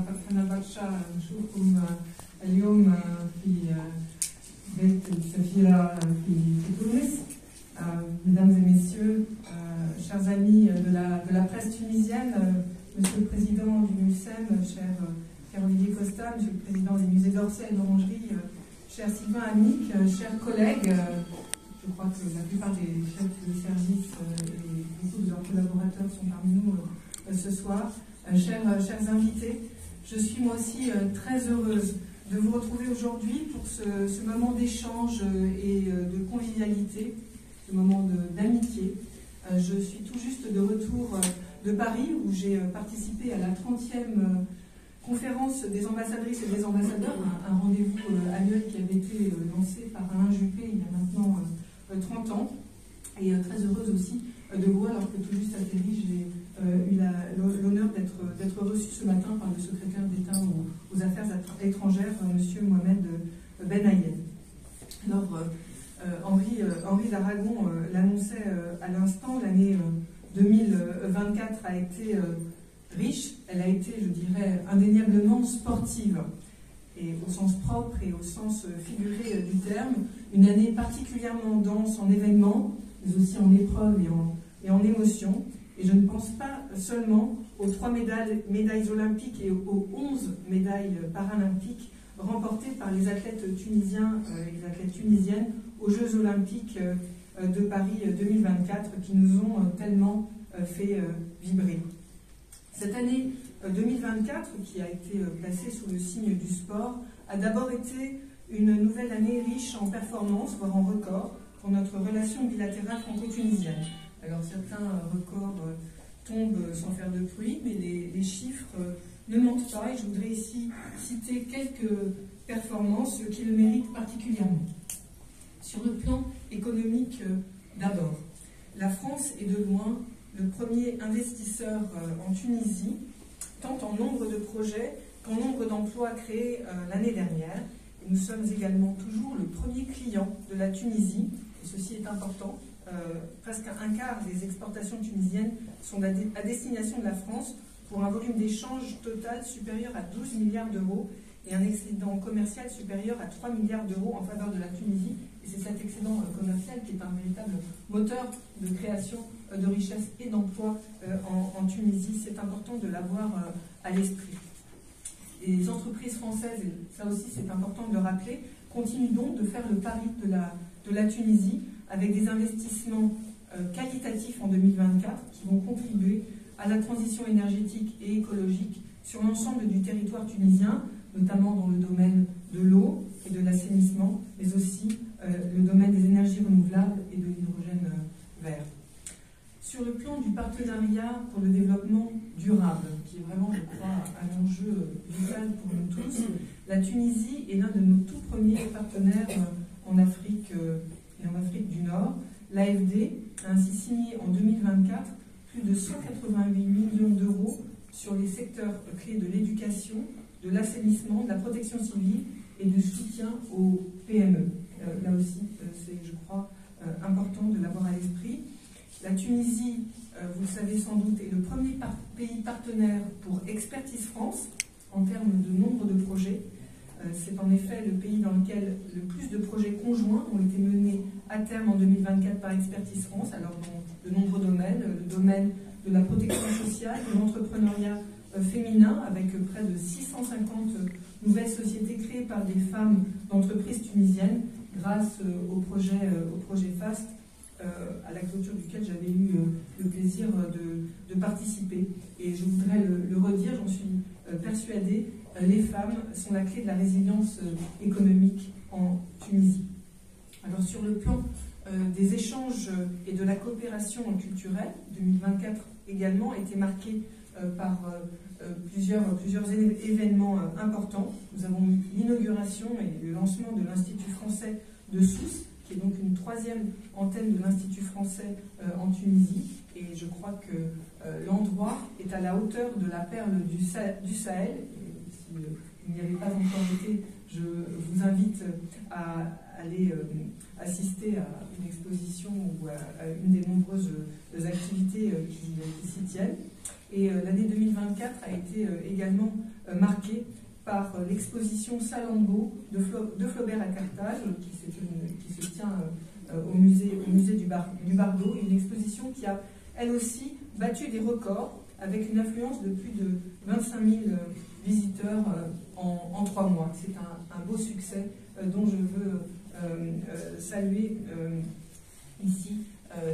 فرحانة برشا نشوفكم اليوم في بيت السفيرة في تونس. Mesdames et messieurs, chers amis de la presse tunisienne, Monsieur le Président du MUSEM, cher Pierre-Olivier Costa, Monsieur le Président des musées d'Orsay et d'Orangerie, cher Sylvain Amic, chers collègues, je crois que la plupart des chefs de service et beaucoup de leurs collaborateurs sont parmi nous ce soir, chers invités, je suis moi aussi très heureuse de vous retrouver aujourd'hui pour ce moment d'échange et de convivialité, ce moment d'amitié. Je suis tout juste de retour de Paris où j'ai participé à la 30e conférence des ambassadrices et des ambassadeurs, un rendez-vous annuel qui avait été lancé par Alain Juppé il y a maintenant 30 ans, et très heureuse aussi de vous, alors que tout juste atterri, j'ai eu l'honneur d'être reçu ce matin par le secrétaire d'État aux Affaires étrangères, M. Mohamed Ben Ayed. Alors, Henri d'Aragon l'annonçait à l'instant, l'année 2024 a été riche, elle a été, je dirais, indéniablement sportive, et au sens propre et au sens figuré du terme, une année particulièrement dense en événements, mais aussi en épreuves et en émotions. Et je ne pense pas seulement aux 3 médailles olympiques et aux 11 médailles paralympiques remportées par les athlètes tunisiens et les athlètes tunisiennes aux Jeux olympiques de Paris 2024 qui nous ont tellement fait vibrer. Cette année 2024, qui a été placée sous le signe du sport, a d'abord été une nouvelle année riche en performances, voire en records, pour notre relation bilatérale franco-tunisienne. Alors certains records tombent sans faire de bruit, mais les chiffres ne mentent pas, et je voudrais ici citer quelques performances qui le méritent particulièrement. Sur le plan économique d'abord, la France est de loin le premier investisseur en Tunisie, tant en nombre de projets qu'en nombre d'emplois créés l'année dernière. Et nous sommes également toujours le premier client de la Tunisie, et ceci est important. Presque un quart des exportations tunisiennes sont à destination de la France pour un volume d'échange total supérieur à 12 milliards d'euros et un excédent commercial supérieur à 3 milliards d'euros en faveur de la Tunisie. Et c'est cet excédent commercial qui est un véritable moteur de création de richesses et d'emplois en Tunisie. C'est important de l'avoir à l'esprit. Les entreprises françaises, et ça aussi c'est important de le rappeler, continuent donc de faire le pari de la Tunisie avec des investissements qualitatifs en 2024 qui vont contribuer à la transition énergétique et écologique sur l'ensemble du territoire tunisien, notamment dans le domaine de l'eau et de l'assainissement, mais aussi le domaine des énergies renouvelables et de l'hydrogène vert. Sur le plan du partenariat pour le développement durable, qui est vraiment, je crois, un enjeu vital pour nous tous, la Tunisie est l'un de nos tout premiers partenaires en Afrique et en Afrique du Nord. L'AFD a ainsi signé en 2024 plus de 188 millions d'euros sur les secteurs clés de l'éducation, de l'assainissement, de la protection civile et du soutien aux PME. Là aussi, c'est, je crois, important de l'avoir à l'esprit. La Tunisie, vous le savez sans doute, est le premier pays partenaire pour Expertise France en termes de nombre de projets. C'est en effet le pays dans lequel le plus de projets conjoints ont été menés à terme en 2024 par Expertise France, alors dans de nombreux domaines, le domaine de la protection sociale, de l'entrepreneuriat féminin, avec près de 650 nouvelles sociétés créées par des femmes d'entreprises tunisiennes, grâce au projet FAST, à la clôture duquel j'avais eu le plaisir de participer. Et je voudrais le redire, j'en suis persuadée, les femmes sont la clé de la résilience économique en Tunisie. Alors sur le plan des échanges et de la coopération culturelle, 2024 également a été marqué par plusieurs événements importants. Nous avons eu l'inauguration et le lancement de l'Institut français de Sousse, qui est donc une 3e antenne de l'Institut français en Tunisie. Et je crois que l'endroit est à la hauteur de la perle du Sahel. Et si vous n'y avez pas encore été, je vous invite à aller assister à une exposition ou à une des nombreuses activités qui s'y tiennent. Et l'année 2024 a été également marquée par l'exposition Salammbô de Flaubert à Carthage, qui se tient au musée du Bardo, une exposition qui a, elle aussi, battu des records avec une affluence de plus de 25 000 visiteurs en 3 mois. C'est un beau succès dont je veux saluer ici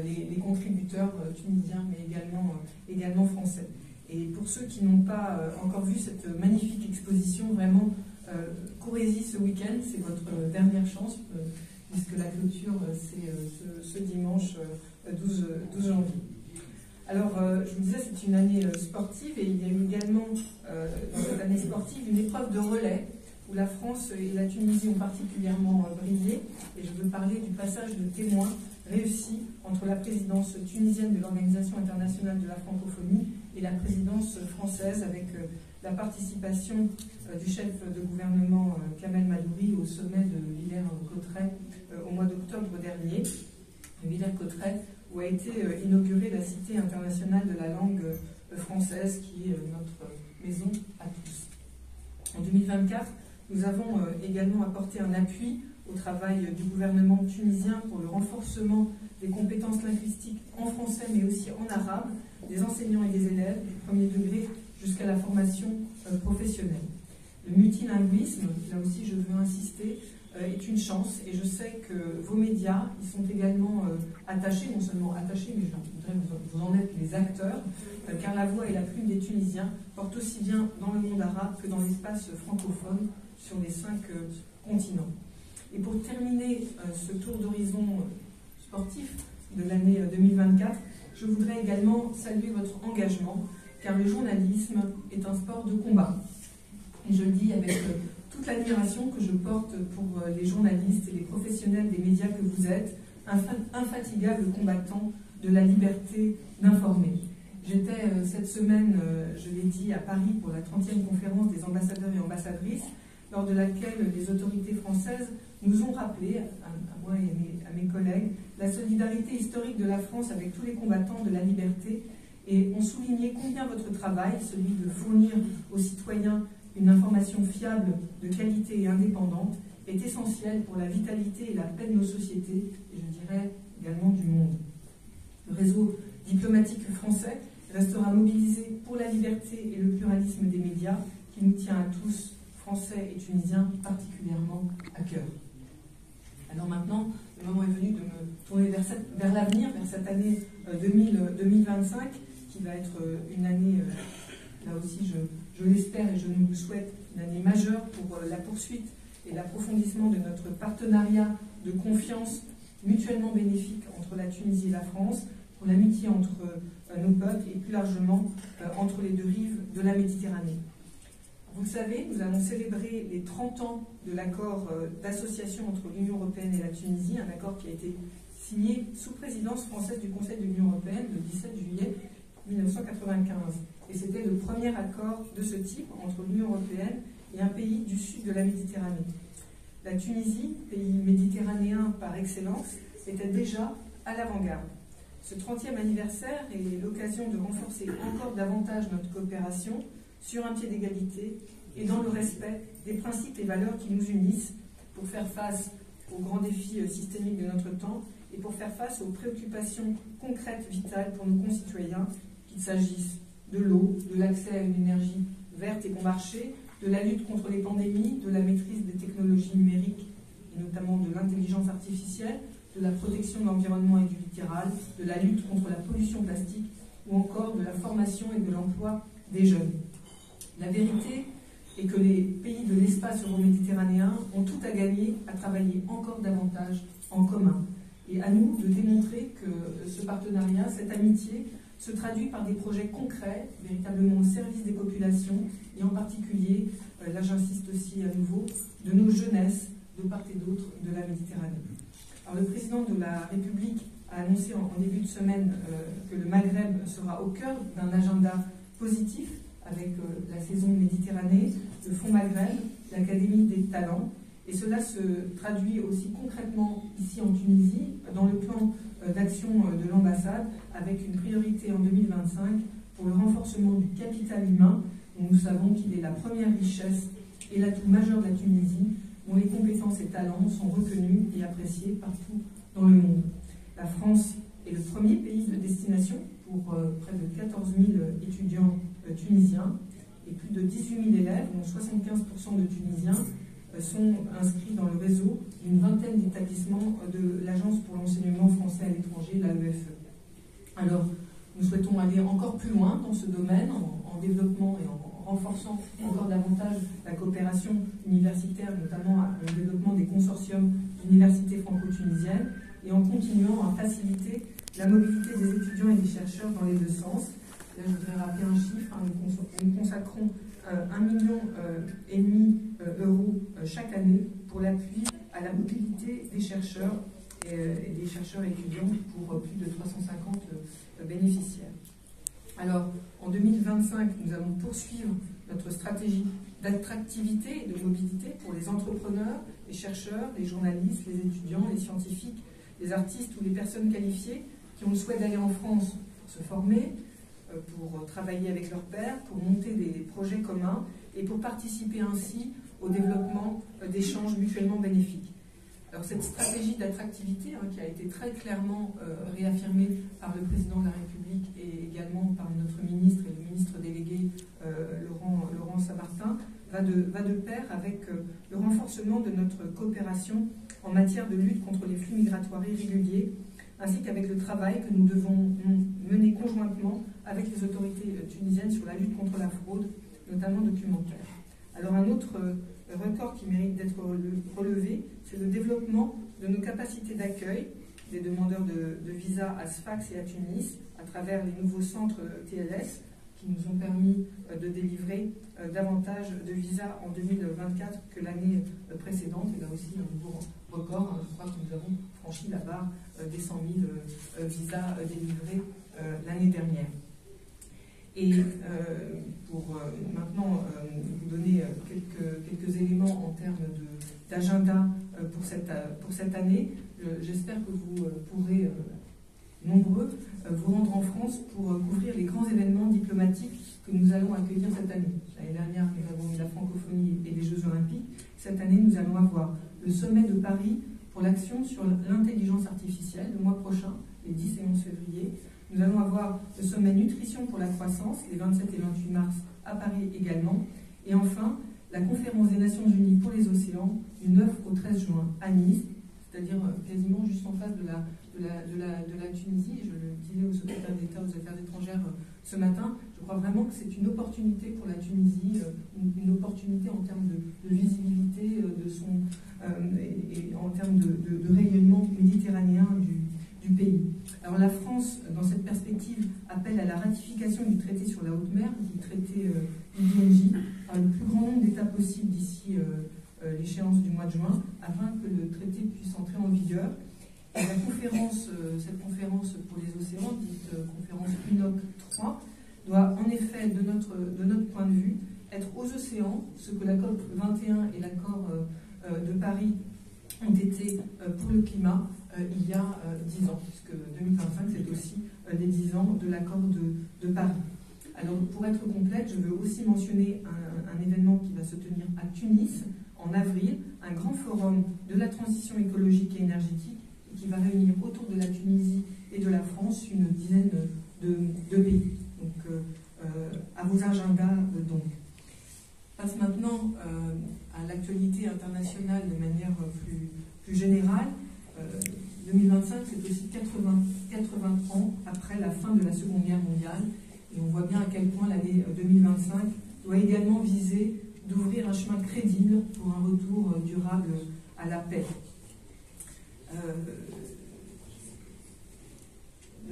les contributeurs tunisiens, mais également français. Et pour ceux qui n'ont pas encore vu cette magnifique exposition, vraiment, courez-y ce week-end, c'est votre dernière chance, puisque la clôture, c'est ce dimanche 12 janvier. Alors, je vous disais, c'est une année sportive, et il y a eu également, dans cette année sportive, une épreuve de relais, où la France et la Tunisie ont particulièrement brillé, et je veux parler du passage de témoin réussi entre la présidence tunisienne de l'Organisation internationale de la francophonie et la présidence française, avec la participation du chef de gouvernement Kamel Madouri au sommet de Villers-Cotterêts au mois d'octobre dernier. Villers-Cotterêts, où a été inaugurée la Cité internationale de la langue française, qui est notre maison à tous. En 2024, nous avons également apporté un appui au travail du gouvernement tunisien pour le renforcement des compétences linguistiques en français, mais aussi en arabe, des enseignants et des élèves du premier degré jusqu'à la formation professionnelle. Le multilinguisme, là aussi je veux insister, est une chance, et je sais que vos médias y sont également attachés, non seulement attachés, mais je voudrais vous en être les acteurs, car la voix et la plume des Tunisiens portent aussi bien dans le monde arabe que dans l'espace francophone sur les 5 continents. Et pour terminer ce tour d'horizon sportif de l'année 2024, je voudrais également saluer votre engagement, car le journalisme est un sport de combat. Et je le dis avec toute l'admiration que je porte pour les journalistes et les professionnels des médias que vous êtes, infatigables combattants de la liberté d'informer. J'étais cette semaine, je l'ai dit, à Paris pour la 30e conférence des ambassadeurs et ambassadrices, lors de laquelle les autorités françaises nous ont rappelé, à moi et à mes collègues, la solidarité historique de la France avec tous les combattants de la liberté, et ont souligné combien votre travail, celui de fournir aux citoyens une information fiable, de qualité et indépendante, est essentiel pour la vitalité et la paix de nos sociétés, et je dirais également du monde. Le réseau diplomatique français restera mobilisé pour la liberté et le pluralisme des médias, qui nous tient à tous, Français et Tunisiens, particulièrement à cœur. Alors maintenant, le moment est venu de me tourner vers l'avenir, vers cette année 2025, qui va être une année, là aussi je l'espère et je nous le souhaite, une année majeure pour la poursuite et l'approfondissement de notre partenariat de confiance mutuellement bénéfique entre la Tunisie et la France, pour l'amitié entre nos peuples et plus largement entre les 2 rives de la Méditerranée. Vous le savez, nous allons célébrer les 30 ans de l'accord d'association entre l'Union européenne et la Tunisie, un accord qui a été signé sous présidence française du Conseil de l'Union européenne le 17 juillet 1995. Et c'était le premier accord de ce type entre l'Union européenne et un pays du sud de la Méditerranée. La Tunisie, pays méditerranéen par excellence, était déjà à l'avant-garde. Ce 30e anniversaire est l'occasion de renforcer encore davantage notre coopération sur un pied d'égalité et dans le respect des principes et valeurs qui nous unissent pour faire face aux grands défis systémiques de notre temps et pour faire face aux préoccupations concrètes vitales pour nos concitoyens, qu'il s'agisse de l'eau, de l'accès à une énergie verte et bon marché, de la lutte contre les pandémies, de la maîtrise des technologies numériques et notamment de l'intelligence artificielle, de la protection de l'environnement et du littoral, de la lutte contre la pollution plastique ou encore de la formation et de l'emploi des jeunes. La vérité est que les pays de l'espace euro-méditerranéen ont tout à gagner à travailler encore davantage en commun. Et à nous de démontrer que ce partenariat, cette amitié, se traduit par des projets concrets, véritablement au service des populations, et en particulier, là j'insiste aussi à nouveau, de nos jeunesses de part et d'autre de la Méditerranée. Alors, le président de la République a annoncé en début de semaine que le Maghreb sera au cœur d'un agenda positif avec la saison Méditerranée, le Fonds Maghreb, l'Académie des talents, et cela se traduit aussi concrètement ici en Tunisie dans le plan d'action de l'ambassade avec une priorité en 2025 pour le renforcement du capital humain dont nous savons qu'il est la première richesse et l'atout majeur de la Tunisie, dont les compétences et talents sont reconnus et appréciés partout dans le monde. La France est le premier pays de destination pour près de 14 000 étudiants tunisiens et plus de 18 000 élèves, dont 75% de Tunisiens, sont inscrits dans le réseau d'une vingtaine d'établissements de l'Agence pour l'enseignement français à l'étranger, l'AEFE. Alors, nous souhaitons aller encore plus loin dans ce domaine, en développement et en renforçant encore davantage la coopération universitaire, notamment le développement des consortiums d'universités franco-tunisiennes, et en continuant à faciliter la mobilité des étudiants et des chercheurs dans les deux sens. Là, je voudrais rappeler un chiffre, nous consacrons 1,5 million d'euros chaque année pour l'appui à la mobilité des chercheurs et des chercheurs étudiants pour plus de 350 bénéficiaires. Alors, en 2025, nous allons poursuivre notre stratégie d'attractivité et de mobilité pour les entrepreneurs, les chercheurs, les journalistes, les étudiants, les scientifiques, les artistes ou les personnes qualifiées qui ont le souhait d'aller en France pour se former, pour travailler avec leurs pairs, pour monter des projets communs et pour participer ainsi au développement d'échanges mutuellement bénéfiques. Alors cette stratégie d'attractivité qui a été très clairement réaffirmée par le président de la République et également par notre ministre et le ministre délégué Laurent Saint-Martin va de pair avec le renforcement de notre coopération en matière de lutte contre les flux migratoires irréguliers, ainsi qu'avec le travail que nous devons mener conjointement avec les autorités tunisiennes sur la lutte contre la fraude, notamment documentaire. Alors un autre record qui mérite d'être relevé, c'est le développement de nos capacités d'accueil des demandeurs de visa à Sfax et à Tunis, à travers les nouveaux centres TLS, qui nous ont permis de délivrer davantage de visas en 2024 que l'année précédente. Et là aussi, un nouveau record. Je crois que nous avons franchi la barre des 100 000 visas délivrés l'année dernière. Et pour maintenant vous donner quelques éléments en termes d'agenda pour cette année, j'espère que vous pourrez nombreux vous rendre en France pour couvrir les grands événements diplomatiques que nous allons accueillir cette année. L'année dernière, nous avons eu la francophonie et les Jeux Olympiques. Cette année, nous allons avoir le sommet de Paris pour l'action sur l'intelligence artificielle le mois prochain, les 10 et 11 février. Nous allons avoir le sommet nutrition pour la croissance les 27 et 28 mars à Paris également. Et enfin, la conférence des Nations Unies pour les océans du 9 au 13 juin à Nice, c'est-à-dire quasiment juste en face de la Tunisie. Et je le disais au secrétaire d'État aux Affaires étrangères ce matin, je crois vraiment que c'est une opportunité pour la Tunisie, une opportunité en termes de visibilité et en termes de rayonnement méditerranéen du pays. Alors la France, dans cette perspective, appelle à la ratification du traité sur la haute mer, du traité IDNJ, par le plus grand nombre d'États possibles d'ici l'échéance du mois de juin, afin que le traité puisse entrer en vigueur. Et cette conférence pour les océans, dite conférence UNOC 3, doit en effet, de notre point de vue, être aux océans, ce que la COP 21 et l'accord de Paris ont été pour le climat il y a 10 ans, puisque 2025 c'est aussi les 10 ans de l'accord de Paris. Alors pour être complète, je veux aussi mentionner un événement qui va se tenir à Tunis en avril, un grand forum de la transition écologique et énergétique qui va réunir autour de la Tunisie et de la France une dizaine de pays. Donc à vos agendas donc. Passe maintenant à l'actualité internationale de manière plus générale. 2025, c'est aussi 80 ans après la fin de la Seconde Guerre mondiale. Et on voit bien à quel point l'année 2025 doit également viser d'ouvrir un chemin crédible pour un retour durable à la paix.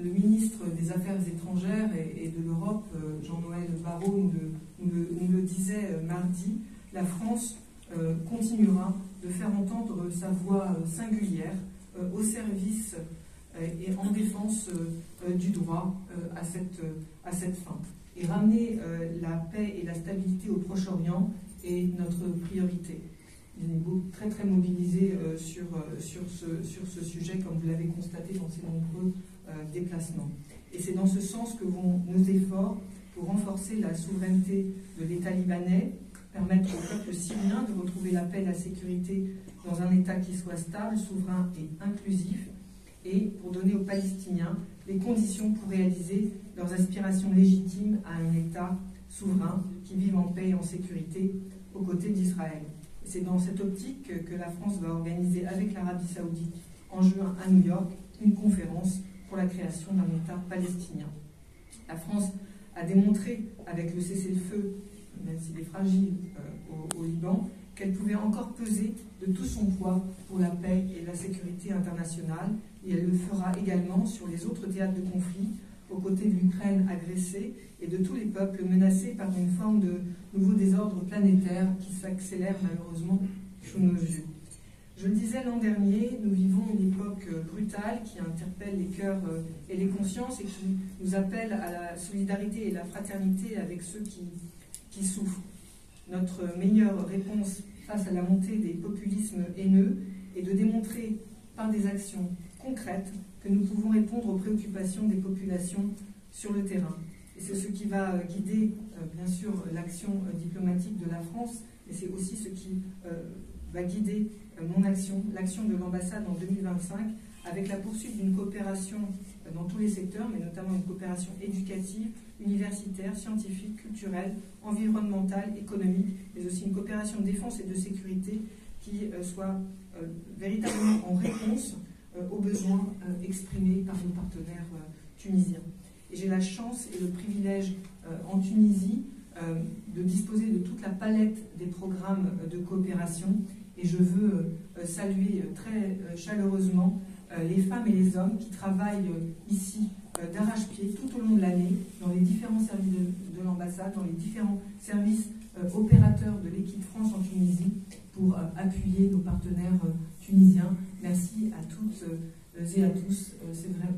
Le ministre des Affaires étrangères et de l'Europe, Jean-Noël Barrot, nous le disait mardi, la France continuera de faire entendre sa voix singulière au service et en défense du droit à cette fin. Et ramener la paix et la stabilité au Proche-Orient est notre priorité. Il est très très mobilisé sur ce sujet, comme vous l'avez constaté dans ces nombreux déplacements. Et c'est dans ce sens que vont nos efforts pour renforcer la souveraineté de l'État libanais, permettre au peuple syrien de retrouver la paix et la sécurité dans un État qui soit stable, souverain et inclusif, et pour donner aux Palestiniens les conditions pour réaliser leurs aspirations légitimes à un État souverain qui vive en paix et en sécurité aux côtés d'Israël. C'est dans cette optique que la France va organiser avec l'Arabie Saoudite en juin à New York une conférence pour la création d'un État palestinien. La France a démontré avec le cessez-le-feu, même s'il est fragile au Liban, qu'elle pouvait encore peser de tout son poids pour la paix et la sécurité internationale, et elle le fera également sur les autres théâtres de conflit, aux côtés de l'Ukraine agressée et de tous les peuples menacés par une forme de nouveau désordre planétaire qui s'accélère malheureusement sous nos yeux. Je le disais l'an dernier, nous vivons une époque brutale qui interpelle les cœurs et les consciences et qui nous appelle à la solidarité et la fraternité avec ceux qui souffrent. Notre meilleure réponse face à la montée des populismes haineux est de démontrer par des actions concrètes que nous pouvons répondre aux préoccupations des populations sur le terrain. Et c'est ce qui va guider, bien sûr, l'action diplomatique de la France, mais c'est aussi ce qui va guider mon action, l'action de l'ambassade en 2025, avec la poursuite d'une coopération dans tous les secteurs, mais notamment une coopération éducative, universitaire, scientifique, culturelle, environnementale, économique, mais aussi une coopération de défense et de sécurité qui soit véritablement en réponse aux besoins exprimés par nos partenaires tunisiens. Et j'ai la chance et le privilège en Tunisie de disposer de toute la palette des programmes de coopération, et je veux saluer très chaleureusement les femmes et les hommes qui travaillent ici d'arrache-pied tout au long de l'année dans les différents services de l'ambassade, dans les différents services opérateurs de l'équipe France en Tunisie pour appuyer nos partenaires tunisiens. Merci à toutes et à tous.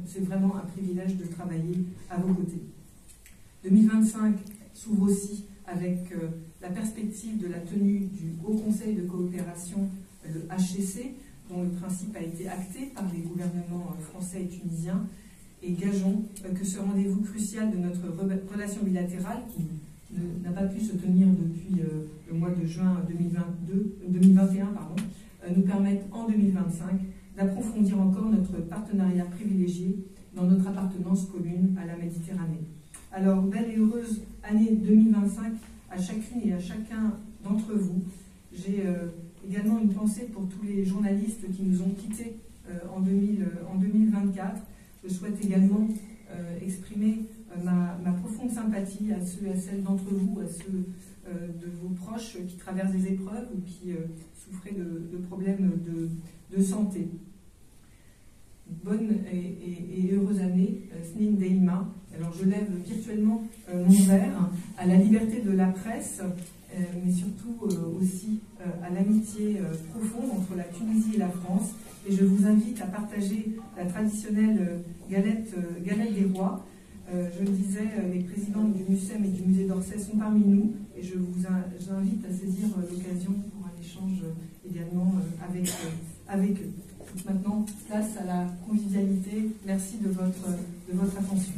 C'est vraiment un privilège de travailler à vos côtés. 2025 s'ouvre aussi avec la perspective de la tenue du Haut Conseil de coopération, le HCC, dont le principe a été acté par les gouvernements français et tunisiens, et gageons que ce rendez-vous crucial de notre relation bilatérale, qui n'a pas pu se tenir depuis le mois de juin 2021, nous permette en 2025 d'approfondir encore notre partenariat privilégié dans notre appartenance commune à la Méditerranée. Alors, belle et heureuse année 2025 à chacune et à chacun d'entre vous. J'ai également une pensée pour tous les journalistes qui nous ont quittés en 2024. Je souhaite également exprimer ma profonde sympathie à ceux et à celles d'entre vous, à ceux de vos proches qui traversent des épreuves ou qui souffraient de problèmes de santé. Bonne et heureuse année, Snin Deima. Alors je lève virtuellement mon verre à la liberté de la presse, mais surtout aussi à l'amitié profonde entre la Tunisie et la France. Et je vous invite à partager la traditionnelle galette des rois. Je le disais, les présidents du MUSEM et du musée d'Orsay sont parmi nous, et je vous invite à saisir l'occasion pour un échange également avec eux. Maintenant, place à la convivialité. Merci de votre attention.